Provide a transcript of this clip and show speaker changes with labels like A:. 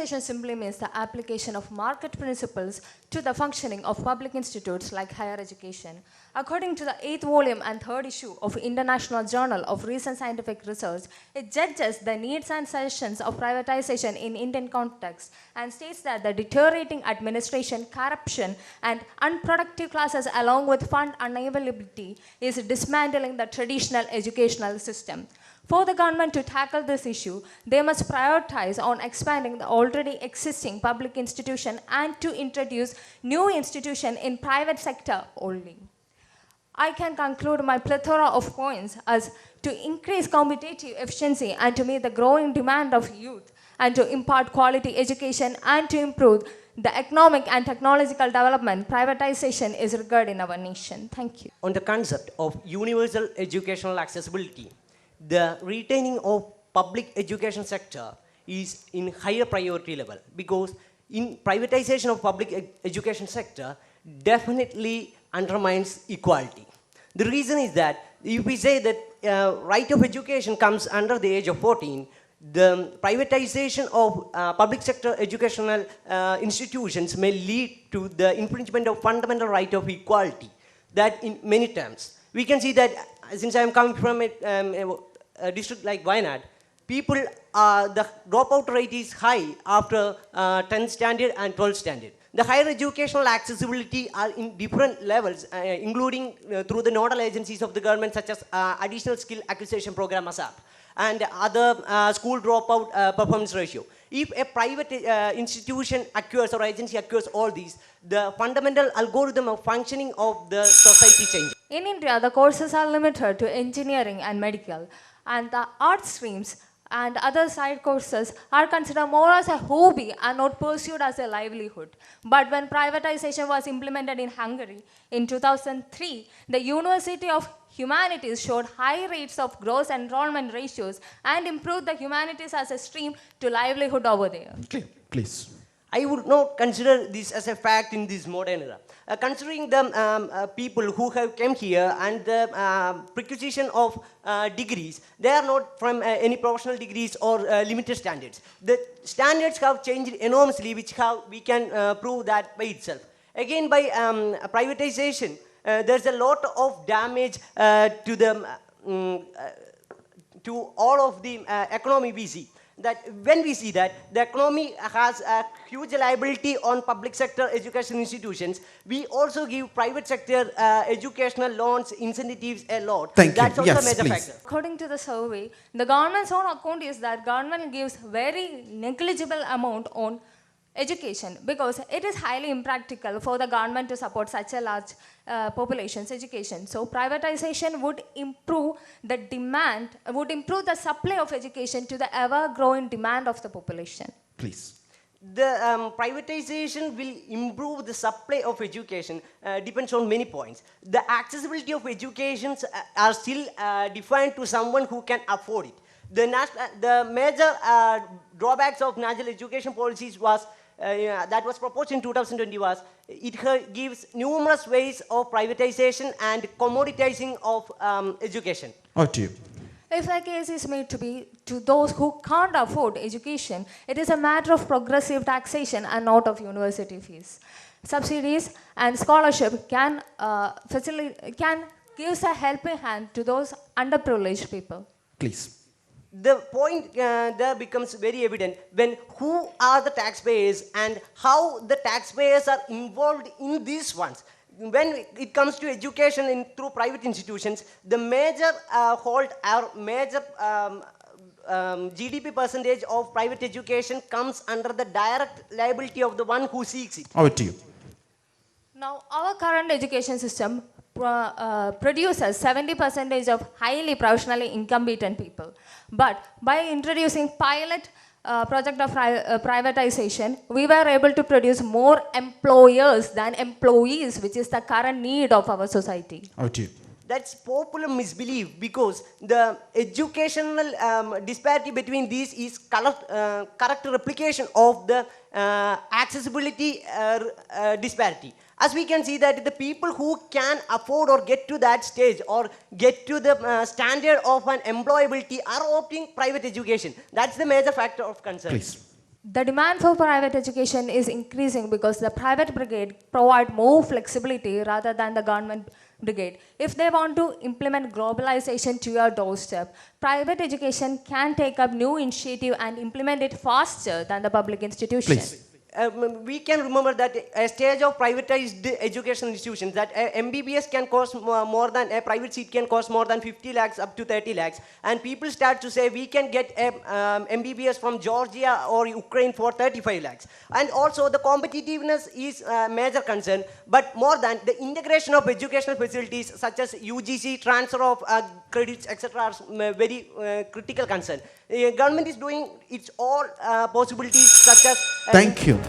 A: privatization simply means the application of market principles to the functioning of public institutes like higher education. According to the 8th volume and 3rd issue of International Journal of Recent Scientific Research, it judges the needs and suggestions of privatization in Indian context and states that the deteriorating administration, corruption, and unproductive classes along with fund unavailability is dismantling the traditional educational system. For the government to tackle this issue, they must prioritize on expanding the already existing public institution and to introduce new institution in private sector only. I can conclude my plethora of points as to increase competitive efficiency and to meet the growing demand of youth and to impart quality education and to improve the economic and technological development, privatization is regarded in our nation. Thank you.
B: On the concept of universal educational accessibility, the retaining of public education sector is in higher priority level because in privatization of public education sector definitely undermines equality. The reason is that if we say that right of education comes under the age of 14, the privatization of public sector educational institutions may lead to the infringement of fundamental right of equality. That in many terms. We can see that since I am coming from a district like Wayanad, people, the dropout rate is high after 10th standard and 12th standard. The higher educational accessibility are in different levels, including through the nodal agencies of the government such as additional skill acquisition program ASAP and other school dropout performance ratio. If a private institution acquires or agency acquires all these, the fundamental algorithm of functioning of the society changes.
A: In India, the courses are limited to engineering and medical, and the art streams and other side courses are considered more as a hobby and not pursued as a livelihood. But when privatization was implemented in Hungary in 2003, the University of Humanities showed high rates of gross enrollment ratios and improved the humanities as a stream to livelihood over there.
C: Okay, please.
B: I would not consider this as a fact in this modern era. Considering the people who have come here and the prerequisition of degrees, they are not from any professional degrees or limited standards. The standards have changed enormously, which we can prove that by itself. Again, by privatization, there's a lot of damage to the to all of the economy we see. That when we see that the economy has a huge liability on public sector education institutions, we also give private sector educational loans, incentives a lot.
C: Thank
B: That's
C: you.
B: also
C: Yes,
B: a major
C: please.
B: factor.
A: According to the survey, the government's own account is that government gives very negligible amount on education because it is highly impractical for the government to support such a large population's education. So privatization would improve the demand, would improve the supply of education to the ever-growing demand of the population.
C: Please.
B: The privatization will improve the supply of education depends on many points. The accessibility of education are still defined to someone who can afford it. The major drawbacks of national education policies was that was proposed in 2020 was it gives numerous ways of privatization and commoditizing of education.
C: Over to you.
A: If a case is made to be to those who can't afford education, it is a matter of progressive taxation and not of university fees. Subsidies and scholarship can give a helping hand to those underprivileged people.
C: Please.
B: The point there becomes very evident when who are the taxpayers and how the taxpayers are involved in these ones. When it comes to education through private institutions, the major hold or major GDP percentage of private education comes under the direct liability of the one who seeks it.
C: Over to you.
A: Now, our current education system produces 70% of highly professionally incompetent people. But by introducing pilot project of privatization, we were able to produce more employers than employees, which is the current need of our society.
C: Over to you.
B: That's popular misbelief because the educational disparity between these is correct replication of the accessibility disparity. As we can see that the people who can afford or get to that stage or get to the standard of an employability are opting private education. That's the major factor of concern.
C: Please.
A: The demand for private education is increasing because the private brigade provide more flexibility rather than the government brigade. If they want to implement globalization to your doorstep, private education can take up new initiative and implement it faster than the public institution.
C: Please.
B: We can remember that a stage of privatized education institutions, that MBBS can cost more than, a private seat can cost more than 50 lakhs up to 30 lakhs. And people start to say we can get a MBBS from Georgia or Ukraine for 35 lakhs. And also the competitiveness is a major concern, but more than the integration of educational facilities such as UGC, transfer of credits, etc. are very critical concern. Government is doing its all possibilities such as...
C: Thank you.